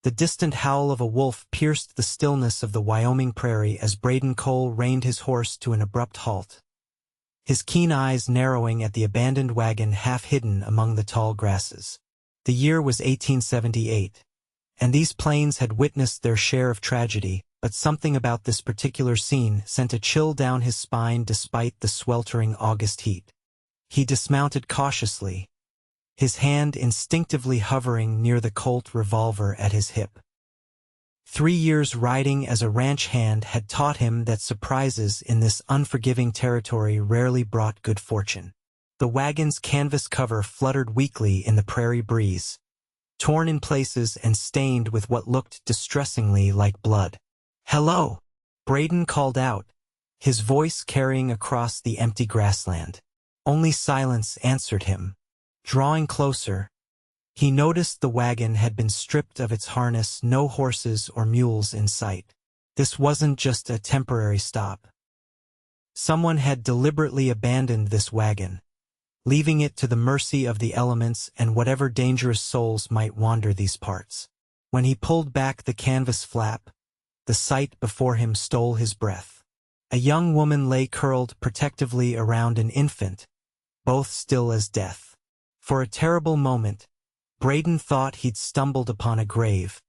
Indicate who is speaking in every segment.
Speaker 1: The distant howl of a wolf pierced the stillness of the Wyoming prairie as Brayden Cole reined his horse to an abrupt halt, his keen eyes narrowing at the abandoned wagon half hidden among the tall grasses. The year was 1878, and these plains had witnessed their share of tragedy, but something about this particular scene sent a chill down his spine despite the sweltering August heat. He dismounted cautiously, his hand instinctively hovering near the Colt revolver at his hip. 3 years riding as a ranch hand had taught him that surprises in this unforgiving territory rarely brought good fortune. The wagon's canvas cover fluttered weakly in the prairie breeze, torn in places and stained with what looked distressingly like blood. "Hello!" Brayden called out, his voice carrying across the empty grassland. Only silence answered him. Drawing closer, he noticed the wagon had been stripped of its harness, no horses or mules in sight. This wasn't just a temporary stop. Someone had deliberately abandoned this wagon, leaving it to the mercy of the elements and whatever dangerous souls might wander these parts. When he pulled back the canvas flap, the sight before him stole his breath. A young woman lay curled protectively around an infant, both still as death. For a terrible moment, Brayden thought he'd stumbled upon a grave,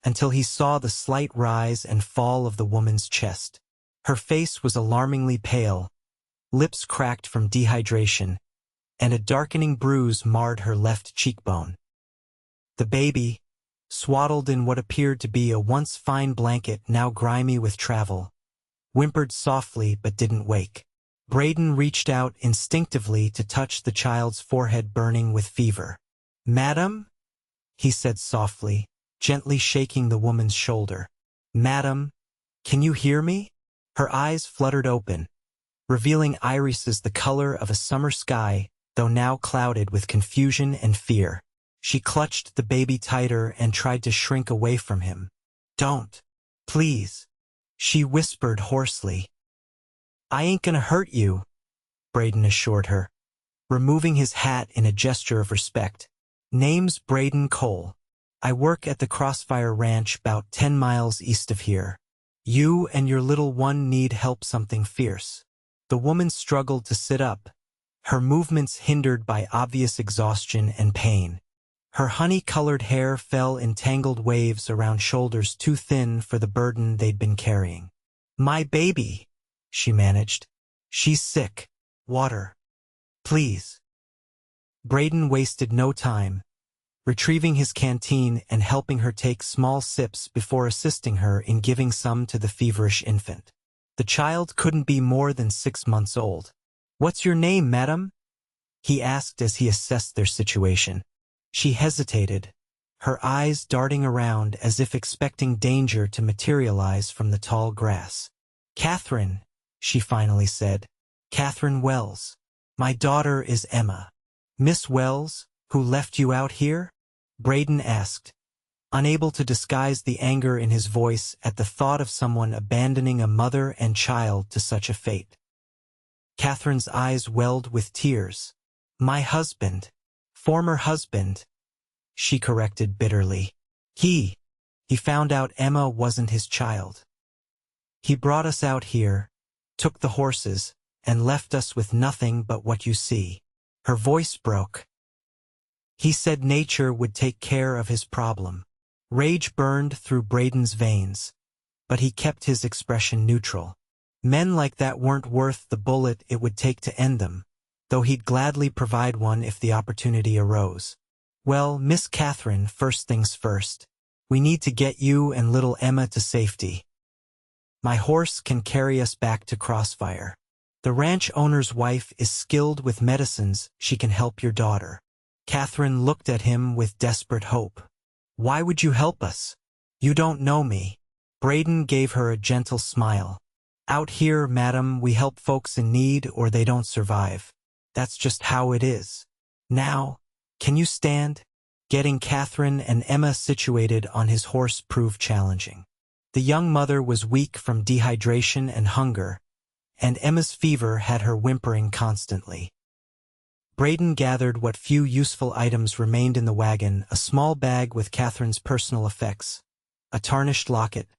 Speaker 1: until he saw the slight rise and fall of the woman's chest. Her face was alarmingly pale, lips cracked from dehydration, and a darkening bruise marred her left cheekbone. The baby, swaddled in what appeared to be a once fine blanket now grimy with travel, whimpered softly but didn't wake. Brayden reached out instinctively to touch the child's forehead burning with fever. "Madam?" he said softly, gently shaking the woman's shoulder. "Madam, can you hear me?" Her eyes fluttered open, revealing irises the color of a summer sky, though now clouded with confusion and fear. She clutched the baby tighter and tried to shrink away from him. "Don't, please," she whispered hoarsely. "I ain't gonna hurt you," Brayden assured her, removing his hat in a gesture of respect. "Name's Brayden Cole. I work at the Crossfire Ranch 'bout 10 miles east of here. You and your little one need help something fierce." The woman struggled to sit up, her movements hindered by obvious exhaustion and pain. Her honey-colored hair fell in tangled waves around shoulders too thin for the burden they'd been carrying. "My baby," she managed. "She's sick. Water. Please." Brayden wasted no time, retrieving his canteen and helping her take small sips before assisting her in giving some to the feverish infant. The child couldn't be more than 6 months old. "What's your name, madam?" he asked as he assessed their situation. She hesitated, her eyes darting around as if expecting danger to materialize from the tall grass. "Catherine," she finally said. "Catherine Wells. My daughter is Emma." "Miss Wells, who left you out here?" Brayden asked, unable to disguise the anger in his voice at the thought of someone abandoning a mother and child to such a fate. Catherine's eyes welled with tears. "My husband. Former husband," she corrected bitterly. He found out Emma wasn't his child. He brought us out here, took the horses, and left us with nothing but what you see." Her voice broke. "He said nature would take care of his problem." Rage burned through Brayden's veins, but he kept his expression neutral. Men like that weren't worth the bullet it would take to end them, though he'd gladly provide one if the opportunity arose. "Well, Miss Catherine, first things first. We need to get you and little Emma to safety. My horse can carry us back to Crossfire. The ranch owner's wife is skilled with medicines. She can help your daughter." Catherine looked at him with desperate hope. "Why would you help us? You don't know me." Brayden gave her a gentle smile. "Out here, madam, we help folks in need or they don't survive. That's just how it is. Now, can you stand?" Getting Catherine and Emma situated on his horse proved challenging. The young mother was weak from dehydration and hunger, and Emma's fever had her whimpering constantly. Brayden gathered what few useful items remained in the wagon, a small bag with Catherine's personal effects, a tarnished locket,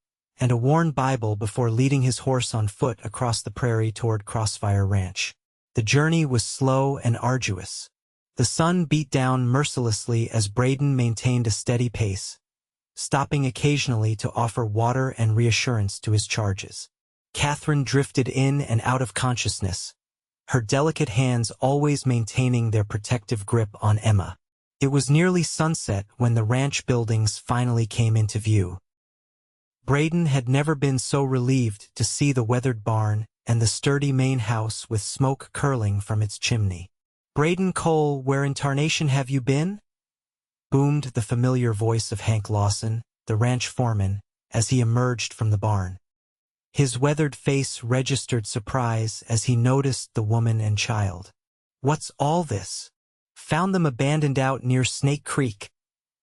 Speaker 1: and a worn Bible before leading his horse on foot across the prairie toward Crossfire Ranch. The journey was slow and arduous. The sun beat down mercilessly as Brayden maintained a steady pace, stopping occasionally to offer water and reassurance to his charges. Catherine drifted in and out of consciousness, her delicate hands always maintaining their protective grip on Emma. It was nearly sunset when the ranch buildings finally came into view. Brayden had never been so relieved to see the weathered barn and the sturdy main house with smoke curling from its chimney. "Brayden Cole, where in tarnation have you been?" boomed the familiar voice of Hank Lawson, the ranch foreman, as he emerged from the barn. His weathered face registered surprise as he noticed the woman and child. "What's all this?" "Found them abandoned out near Snake Creek,"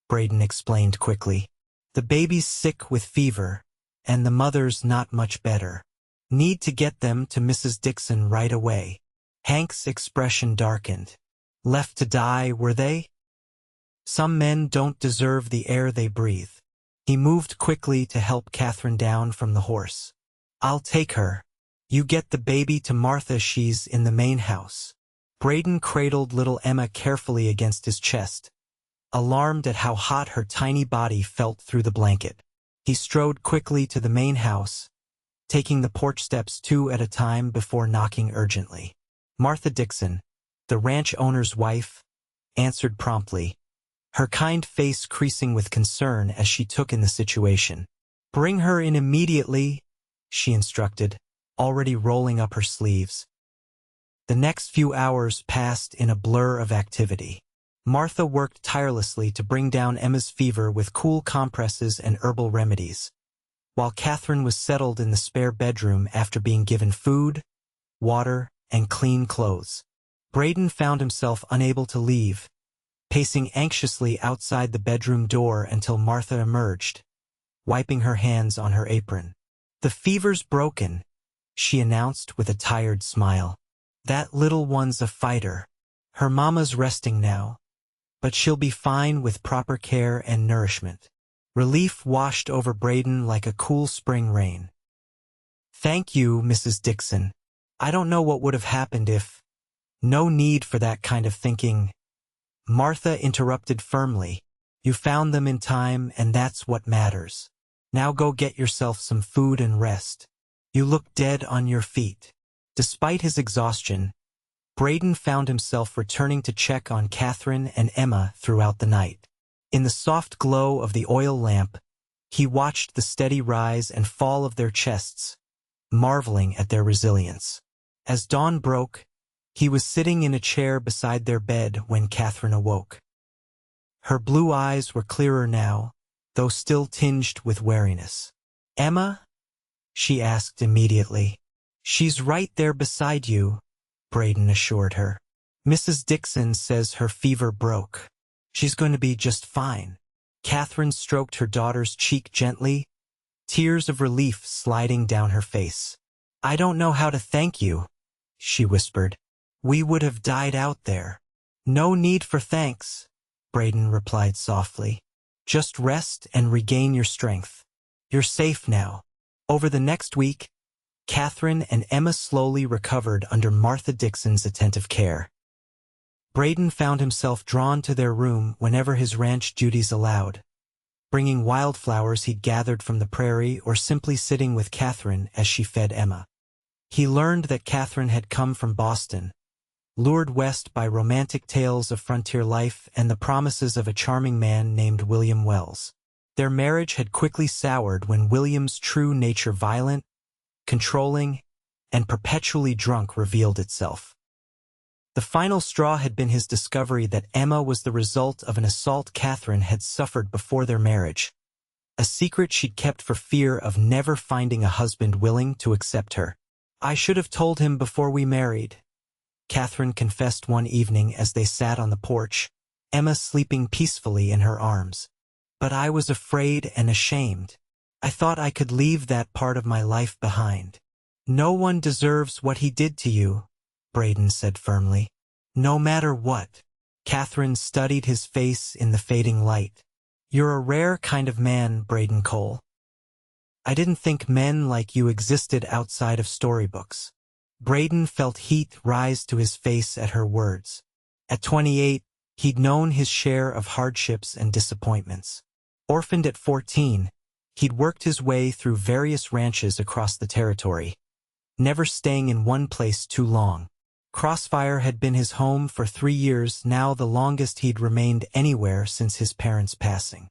Speaker 1: Brayden explained quickly. "The baby's sick with fever, and the mother's not much better. Need to get them to Mrs. Dixon right away." Hank's expression darkened. "Left to die, were they? Some men don't deserve the air they breathe." He moved quickly to help Catherine down from the horse. "I'll take her. You get the baby to Martha, she's in the main house." Brayden cradled little Emma carefully against his chest, alarmed at how hot her tiny body felt through the blanket. He strode quickly to the main house, taking the porch steps 2 at a time before knocking urgently. Martha Dixon, the ranch owner's wife, answered promptly, her kind face creasing with concern as she took in the situation. "Bring her in immediately," she instructed, already rolling up her sleeves. The next few hours passed in a blur of activity. Martha worked tirelessly to bring down Emma's fever with cool compresses and herbal remedies, while Catherine was settled in the spare bedroom after being given food, water, and clean clothes. Brayden found himself unable to leave, pacing anxiously outside the bedroom door until Martha emerged, wiping her hands on her apron. "The fever's broken," she announced with a tired smile. "That little one's a fighter. Her mama's resting now, but she'll be fine with proper care and nourishment." Relief washed over Brayden like a cool spring rain. "Thank you, Mrs. Dixon. I don't know what would have happened if—" "No need for that kind of thinking," Martha interrupted firmly. "You found them in time, and that's what matters. Now go get yourself some food and rest. You look dead on your feet." Despite his exhaustion, Brayden found himself returning to check on Catherine and Emma throughout the night. In the soft glow of the oil lamp, he watched the steady rise and fall of their chests, marveling at their resilience. As dawn broke, he was sitting in a chair beside their bed when Catherine awoke. Her blue eyes were clearer now, though still tinged with wariness. "Emma?" she asked immediately. "She's right there beside you," Brayden assured her. "Mrs. Dixon says her fever broke. She's going to be just fine." Catherine stroked her daughter's cheek gently, tears of relief sliding down her face. "I don't know how to thank you," she whispered. "We would have died out there." "No need for thanks," Brayden replied softly. "Just rest and regain your strength. You're safe now." Over the next week, Catherine and Emma slowly recovered under Martha Dixon's attentive care. Brayden found himself drawn to their room whenever his ranch duties allowed, bringing wildflowers he'd gathered from the prairie or simply sitting with Catherine as she fed Emma. He learned that Catherine had come from Boston, lured west by romantic tales of frontier life and the promises of a charming man named William Wells. Their marriage had quickly soured when William's true nature, violent, controlling, and perpetually drunk, revealed itself. The final straw had been his discovery that Emma was the result of an assault Catherine had suffered before their marriage, a secret she'd kept for fear of never finding a husband willing to accept her. "I should have told him before we married," Catherine confessed one evening as they sat on the porch, Emma sleeping peacefully in her arms. "But I was afraid and ashamed. I thought I could leave that part of my life behind." "No one deserves what he did to you," Brayden said firmly. No matter what. Catherine studied his face in the fading light. You're a rare kind of man, Brayden Cole. I didn't think men like you existed outside of storybooks. Brayden felt heat rise to his face at her words. At 28, he'd known his share of hardships and disappointments. Orphaned at 14, he'd worked his way through various ranches across the territory, never staying in one place too long. Crossfire had been his home for 3 years, now the longest he'd remained anywhere since his parents' passing.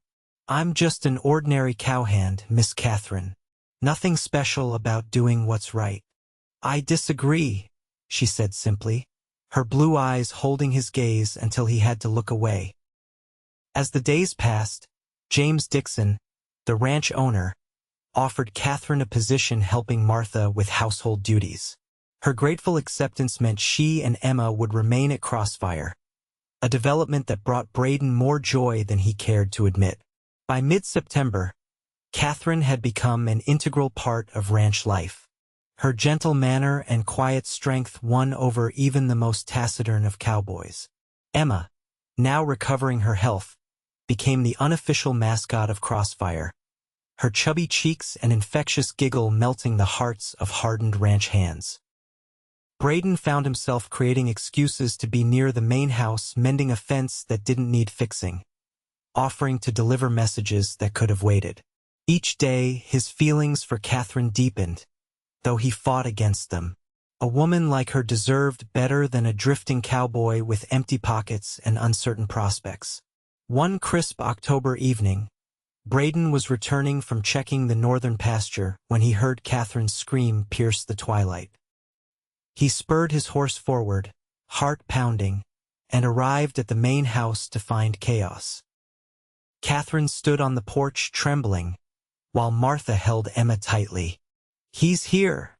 Speaker 1: I'm just an ordinary cowhand, Miss Catherine. Nothing special about doing what's right. I disagree, she said simply, her blue eyes holding his gaze until he had to look away. As the days passed, James Dixon, the ranch owner, offered Catherine a position helping Martha with household duties. Her grateful acceptance meant she and Emma would remain at Crossfire, a development that brought Brayden more joy than he cared to admit. By mid-September, Catherine had become an integral part of ranch life. Her gentle manner and quiet strength won over even the most taciturn of cowboys. Emma, now recovering her health, became the unofficial mascot of Crossfire, her chubby cheeks and infectious giggle melting the hearts of hardened ranch hands. Brayden found himself creating excuses to be near the main house, mending a fence that didn't need fixing, offering to deliver messages that could have waited. Each day, his feelings for Catherine deepened, though he fought against them. A woman like her deserved better than a drifting cowboy with empty pockets and uncertain prospects. One crisp October evening, Brayden was returning from checking the northern pasture when he heard Catherine's scream pierce the twilight. He spurred his horse forward, heart pounding, and arrived at the main house to find chaos. Catherine stood on the porch trembling, while Martha held Emma tightly. "He's here,"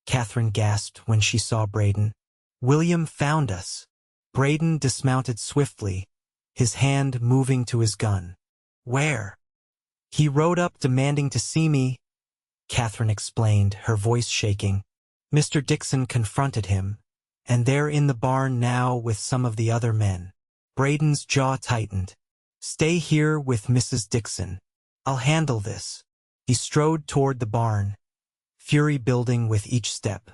Speaker 1: Catherine gasped when she saw Brayden. "William found us." Brayden dismounted swiftly, his hand moving to his gun. "Where?" "He rode up demanding to see me," Catherine explained, her voice shaking. "Mr. Dixon confronted him, and they're in the barn now with some of the other men." Brayden's jaw tightened. "Stay here with Mrs. Dixon. I'll handle this." He strode toward the barn, fury building with each step.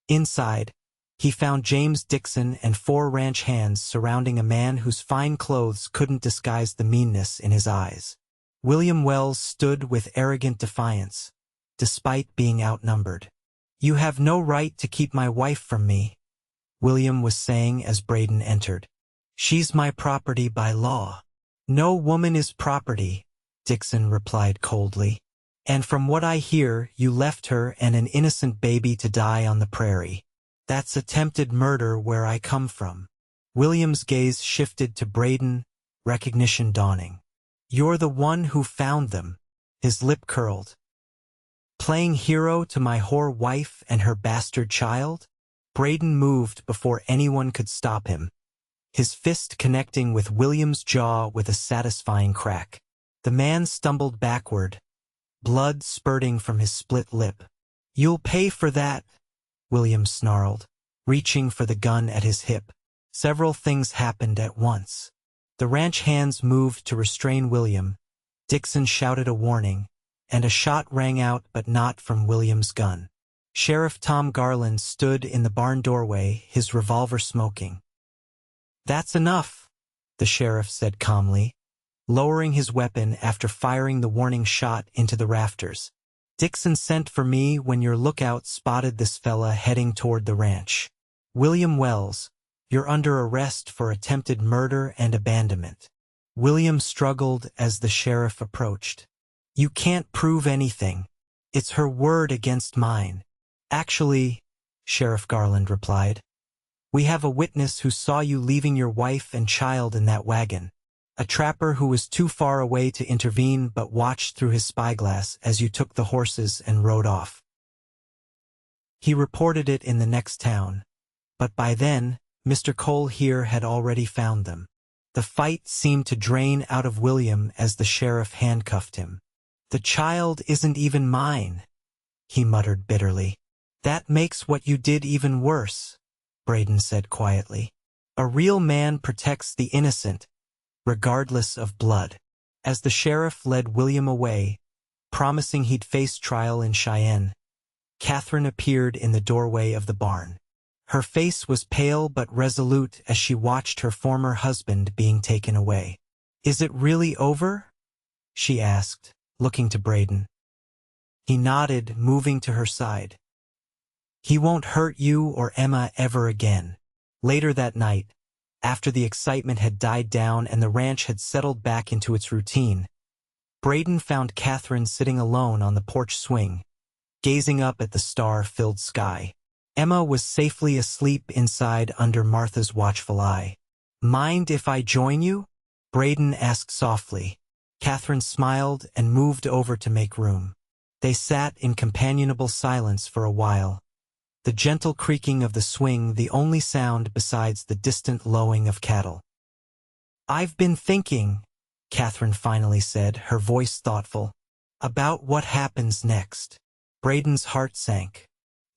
Speaker 1: Inside, he found James Dixon and 4 ranch hands surrounding a man whose fine clothes couldn't disguise the meanness in his eyes. William Wells stood with arrogant defiance, despite being outnumbered. "You have no right to keep my wife from me," William was saying as Brayden entered. "She's my property by law." "No woman is property," Dixon replied coldly. "And from what I hear, you left her and an innocent baby to die on the prairie. That's attempted murder where I come from." William's gaze shifted to Brayden, recognition dawning. "You're the one who found them," his lip curled. "Playing hero to my whore wife and her bastard child?" Brayden moved before anyone could stop him, his fist connecting with William's jaw with a satisfying crack. The man stumbled backward, blood spurting from his split lip. "You'll pay for that," William snarled, reaching for the gun at his hip. Several things happened at once. The ranch hands moved to restrain William, Dixon shouted a warning, and a shot rang out but not from William's gun. Sheriff Tom Garland stood in the barn doorway, his revolver smoking. "That's enough," the sheriff said calmly, lowering his weapon after firing the warning shot into the rafters. "Dixon sent for me when your lookout spotted this fella heading toward the ranch. William Wells, you're under arrest for attempted murder and abandonment." William struggled as the sheriff approached. "You can't prove anything. It's her word against mine." "Actually," Sheriff Garland replied, "we have a witness who saw you leaving your wife and child in that wagon. A trapper who was too far away to intervene but watched through his spyglass as you took the horses and rode off. He reported it in the next town, but by then, Mr. Cole here had already found them." The fight seemed to drain out of William as the sheriff handcuffed him. "The child isn't even mine," he muttered bitterly. "That makes what you did even worse," Brayden said quietly. A real man protects the innocent, regardless of blood. As the sheriff led William away, promising he'd face trial in Cheyenne, Catherine appeared in the doorway of the barn. Her face was pale but resolute as she watched her former husband being taken away. "Is it really over?" she asked, looking to Brayden. He nodded, moving to her side. "He won't hurt you or Emma ever again." Later that night, after the excitement had died down and the ranch had settled back into its routine, Brayden found Catherine sitting alone on the porch swing, gazing up at the star-filled sky. Emma was safely asleep inside under Martha's watchful eye. "Mind if I join you?" Brayden asked softly. Catherine smiled and moved over to make room. They sat in companionable silence for a while, the gentle creaking of the swing the only sound besides the distant lowing of cattle. "I've been thinking," Catherine finally said, her voice thoughtful, "about what happens next." Brayden's heart sank.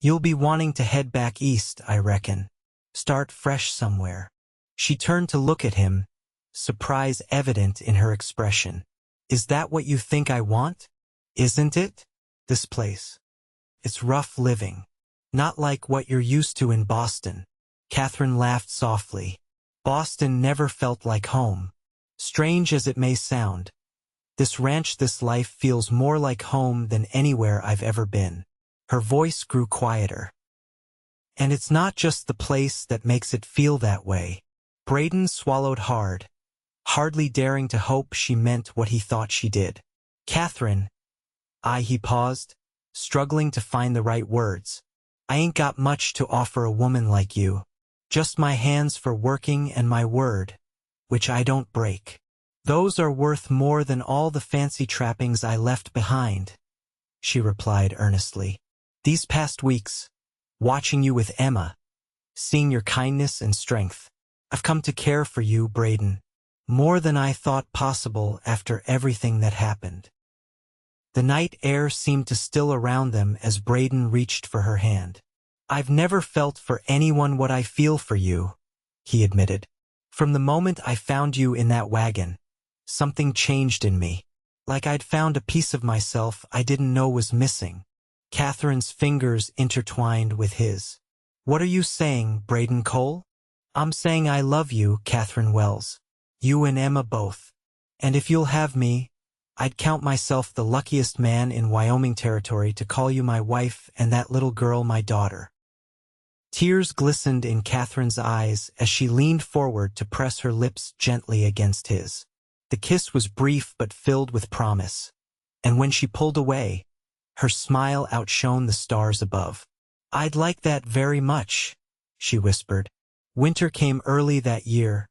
Speaker 1: "You'll be wanting to head back east, I reckon. Start fresh somewhere." She turned to look at him, surprise evident in her expression. "Is that what you think I want? Isn't it? This place. It's rough living. Not like what you're used to in Boston." Catherine laughed softly. "Boston never felt like home. Strange as it may sound, this ranch, this life feels more like home than anywhere I've ever been." Her voice grew quieter. "And it's not just the place that makes it feel that way." Brayden swallowed hard, hardly daring to hope she meant what he thought she did. "Catherine," he paused, struggling to find the right words. "I ain't got much to offer a woman like you. Just my hands for working and my word, which I don't break. Those are worth more than all the fancy trappings I left behind," she replied earnestly. "These past weeks, watching you with Emma, seeing your kindness and strength, I've come to care for you, Brayden, more than I thought possible after everything that happened." The night air seemed to still around them as Brayden reached for her hand. "I've never felt for anyone what I feel for you," he admitted. "From the moment I found you in that wagon, something changed in me, like I'd found a piece of myself I didn't know was missing." Catherine's fingers intertwined with his. "What are you saying, Brayden Cole?" "I'm saying I love you, Catherine Wells. You and Emma both. And if you'll have me, I'd count myself the luckiest man in Wyoming territory to call you my wife and that little girl my daughter." Tears glistened in Catherine's eyes as she leaned forward to press her lips gently against his. The kiss was brief but filled with promise, and when she pulled away, her smile outshone the stars above. "I'd like that very much," she whispered. Winter came early that year,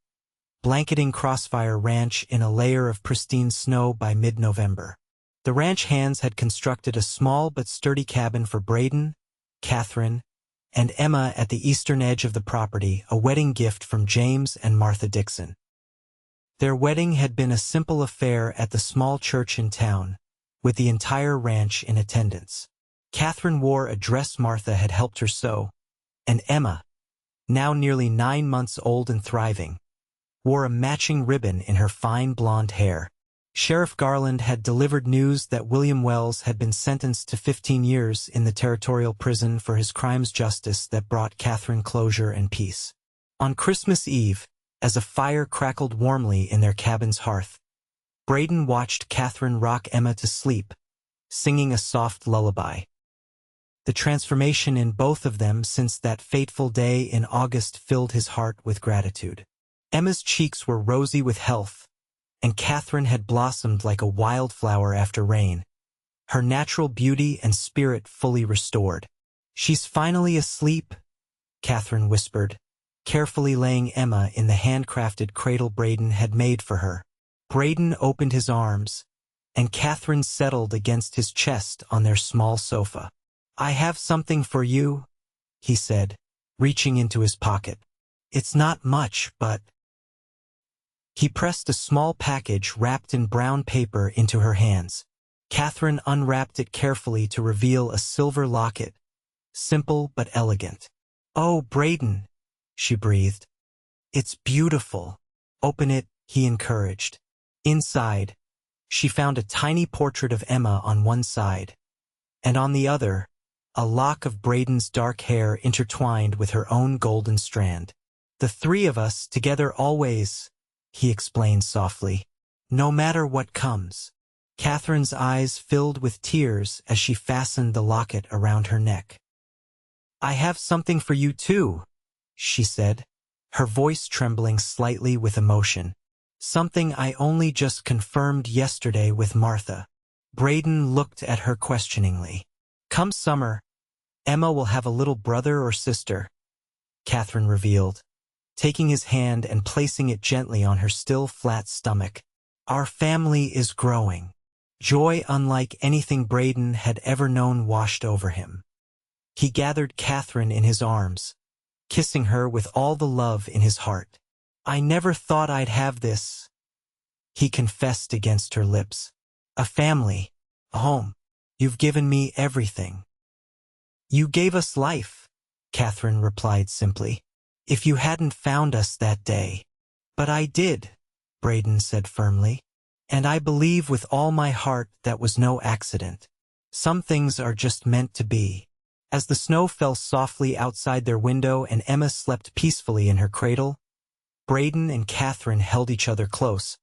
Speaker 1: blanketing Crossfire Ranch in a layer of pristine snow by mid-November. The ranch hands had constructed a small but sturdy cabin for Brayden, Catherine, and Emma at the eastern edge of the property, a wedding gift from James and Martha Dixon. Their wedding had been a simple affair at the small church in town, with the entire ranch in attendance. Catherine wore a dress Martha had helped her sew, and Emma, now nearly 9 months old and thriving, wore a matching ribbon in her fine blonde hair. Sheriff Garland had delivered news that William Wells had been sentenced to 15 years in the territorial prison for his crimes, justice that brought Catherine closure and peace. On Christmas Eve, as a fire crackled warmly in their cabin's hearth, Brayden watched Catherine rock Emma to sleep, singing a soft lullaby. The transformation in both of them since that fateful day in August filled his heart with gratitude. Emma's cheeks were rosy with health, and Catherine had blossomed like a wildflower after rain, her natural beauty and spirit fully restored. "She's finally asleep," Catherine whispered, carefully laying Emma in the handcrafted cradle Brayden had made for her. Brayden opened his arms, and Catherine settled against his chest on their small sofa. "I have something for you," he said, reaching into his pocket. "It's not much, but—" He pressed a small package wrapped in brown paper into her hands. Catherine unwrapped it carefully to reveal a silver locket, simple but elegant. "Oh, Brayden," she breathed. It's beautiful. Open it, he encouraged. Inside, she found a tiny portrait of Emma on one side, and on the other, a lock of Brayden's dark hair intertwined with her own golden strand. The three of us together always, he explained softly. No matter what comes. Catherine's eyes filled with tears as she fastened the locket around her neck. I have something for you too, she said, her voice trembling slightly with emotion. Something I only just confirmed yesterday with Martha. Brayden looked at her questioningly. Come summer, Emma will have a little brother or sister, Catherine revealed, taking his hand and placing it gently on her still flat stomach. Our family is growing. Joy unlike anything Brayden had ever known washed over him. He gathered Catherine in his arms, kissing her with all the love in his heart. I never thought I'd have this, he confessed against her lips. A family, a home. You've given me everything. You gave us life, Catherine replied simply. If you hadn't found us that day. But I did, Brayden said firmly. And I believe with all my heart that was no accident. Some things are just meant to be. As the snow fell softly outside their window and Emma slept peacefully in her cradle, Brayden and Catherine held each other close,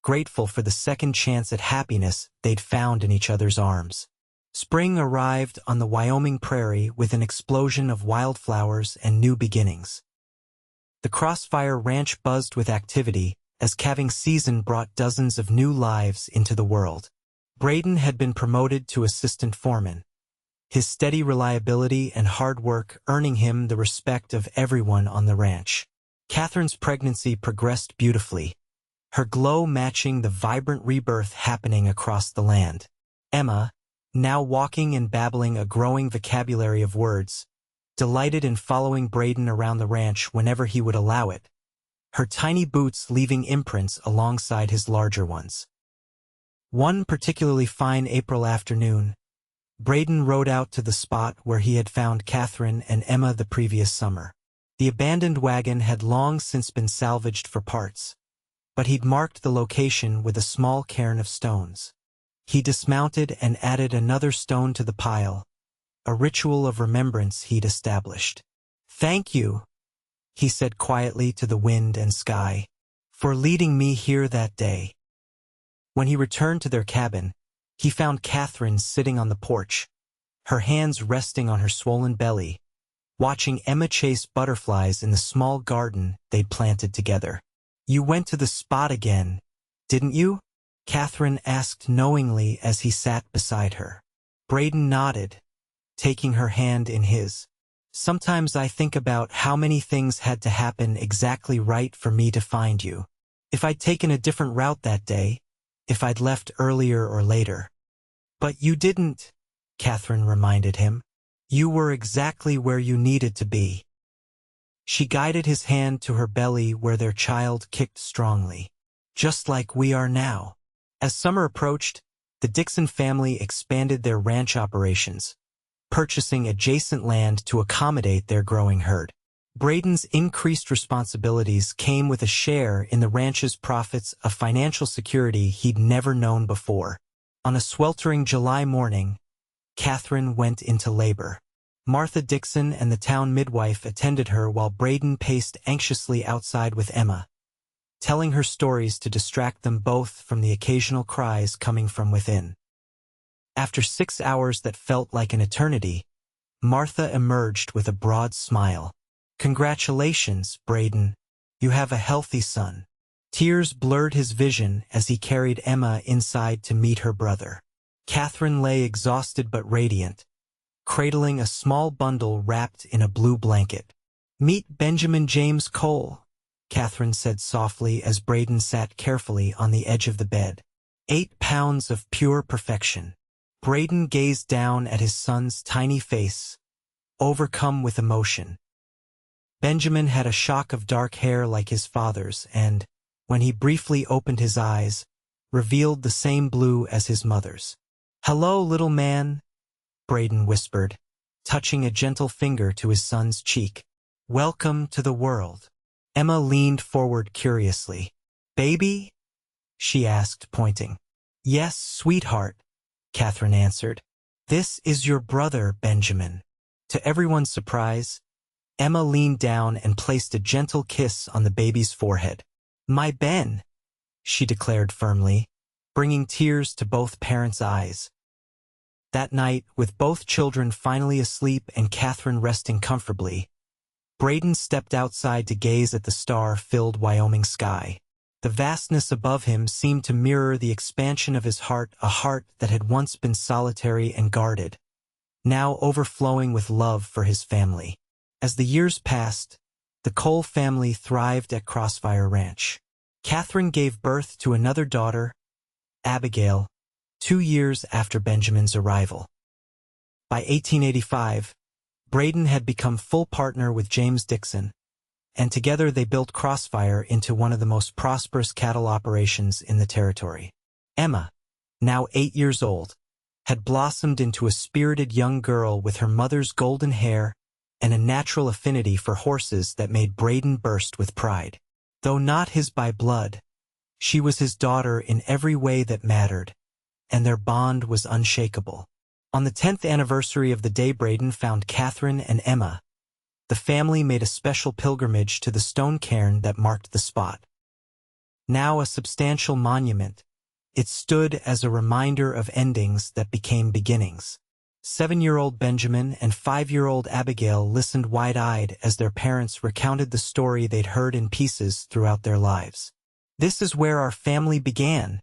Speaker 1: grateful for the second chance at happiness they'd found in each other's arms. Spring arrived on the Wyoming prairie with an explosion of wildflowers and new beginnings. The Crossfire Ranch buzzed with activity as calving season brought dozens of new lives into the world. Brayden had been promoted to assistant foreman, his steady reliability and hard work earning him the respect of everyone on the ranch. Catherine's pregnancy progressed beautifully, her glow matching the vibrant rebirth happening across the land. Emma, now walking and babbling a growing vocabulary of words, delighted in following Brayden around the ranch whenever he would allow it, her tiny boots leaving imprints alongside his larger ones. One particularly fine April afternoon, Brayden rode out to the spot where he had found Catherine and Emma the previous summer. The abandoned wagon had long since been salvaged for parts, but he'd marked the location with a small cairn of stones. He dismounted and added another stone to the pile, a ritual of remembrance he'd established. Thank you, he said quietly to the wind and sky, for leading me here that day. When he returned to their cabin, he found Catherine sitting on the porch, her hands resting on her swollen belly, watching Emma chase butterflies in the small garden they'd planted together. You went to the spot again, didn't you? Catherine asked knowingly as he sat beside her. Brayden nodded, taking her hand in his. Sometimes I think about how many things had to happen exactly right for me to find you. If I'd taken a different route that day, if I'd left earlier or later. But you didn't, Catherine reminded him. You were exactly where you needed to be. She guided his hand to her belly where their child kicked strongly. Just like we are now. As summer approached, the Dixon family expanded their ranch operations, purchasing adjacent land to accommodate their growing herd. Brayden's increased responsibilities came with a share in the ranch's profits, a financial security he'd never known before. On a sweltering July morning, Catherine went into labor. Martha Dixon and the town midwife attended her while Brayden paced anxiously outside with Emma, telling her stories to distract them both from the occasional cries coming from within. After 6 hours that felt like an eternity, Martha emerged with a broad smile. Congratulations, Brayden. You have a healthy son. Tears blurred his vision as he carried Emma inside to meet her brother. Catherine lay exhausted but radiant, cradling a small bundle wrapped in a blue blanket. Meet Benjamin James Cole, Catherine said softly as Brayden sat carefully on the edge of the bed. 8 pounds of pure perfection. Brayden gazed down at his son's tiny face, overcome with emotion. Benjamin had a shock of dark hair like his father's and, when he briefly opened his eyes, revealed the same blue as his mother's. Hello, little man, Brayden whispered, touching a gentle finger to his son's cheek. Welcome to the world. Emma leaned forward curiously. "Baby?" she asked, pointing. "Yes, sweetheart," Catherine answered. "This is your brother, Benjamin." To everyone's surprise, Emma leaned down and placed a gentle kiss on the baby's forehead. "My Ben," she declared firmly, bringing tears to both parents' eyes. That night, with both children finally asleep and Catherine resting comfortably, Brayden stepped outside to gaze at the star-filled Wyoming sky. The vastness above him seemed to mirror the expansion of his heart, a heart that had once been solitary and guarded, now overflowing with love for his family. As the years passed, the Cole family thrived at Crossfire Ranch. Catherine gave birth to another daughter, Abigail, 2 years after Benjamin's arrival. By 1885, Brayden had become full partner with James Dixon, and together they built Crossfire into one of the most prosperous cattle operations in the territory. Emma, now 8 years old, had blossomed into a spirited young girl with her mother's golden hair and a natural affinity for horses that made Brayden burst with pride. Though not his by blood, she was his daughter in every way that mattered, and their bond was unshakable. On the 10th anniversary of the day Brayden found Catherine and Emma, the family made a special pilgrimage to the stone cairn that marked the spot. Now a substantial monument, it stood as a reminder of endings that became beginnings. 7-year-old Benjamin and 5-year-old Abigail listened wide-eyed as their parents recounted the story they'd heard in pieces throughout their lives. "This is where our family began,"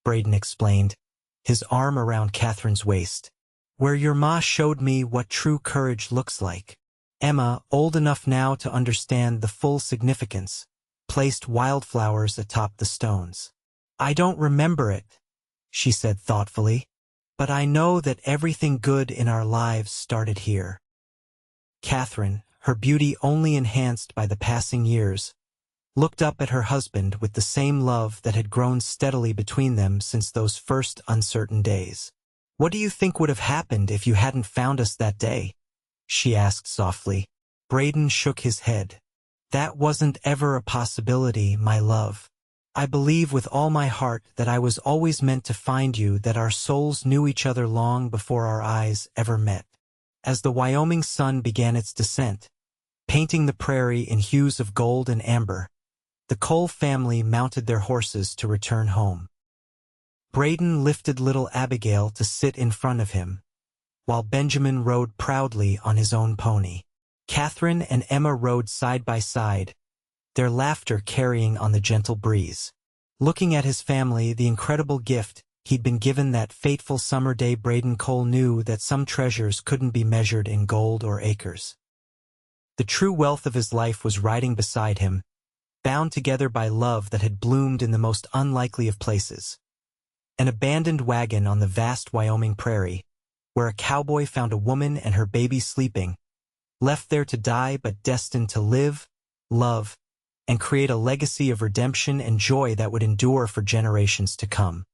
Speaker 1: Brayden explained, his arm around Catherine's waist. "Where your ma showed me what true courage looks like." Emma, old enough now to understand the full significance, placed wildflowers atop the stones. "I don't remember it," she said thoughtfully, "but I know that everything good in our lives started here." Catherine, her beauty only enhanced by the passing years, looked up at her husband with the same love that had grown steadily between them since those first uncertain days. "What do you think would have happened if you hadn't found us that day?" she asked softly. Brayden shook his head. "That wasn't ever a possibility, my love. I believe with all my heart that I was always meant to find you, that our souls knew each other long before our eyes ever met." As the Wyoming sun began its descent, painting the prairie in hues of gold and amber, the Cole family mounted their horses to return home. Brayden lifted little Abigail to sit in front of him, while Benjamin rode proudly on his own pony. Catherine and Emma rode side by side, their laughter carrying on the gentle breeze. Looking at his family, the incredible gift he'd been given that fateful summer day, Brayden Cole knew that some treasures couldn't be measured in gold or acres. The true wealth of his life was riding beside him, bound together by love that had bloomed in the most unlikely of places. An abandoned wagon on the vast Wyoming prairie, where a cowboy found a woman and her baby sleeping, left there to die but destined to live, love, and create a legacy of redemption and joy that would endure for generations to come.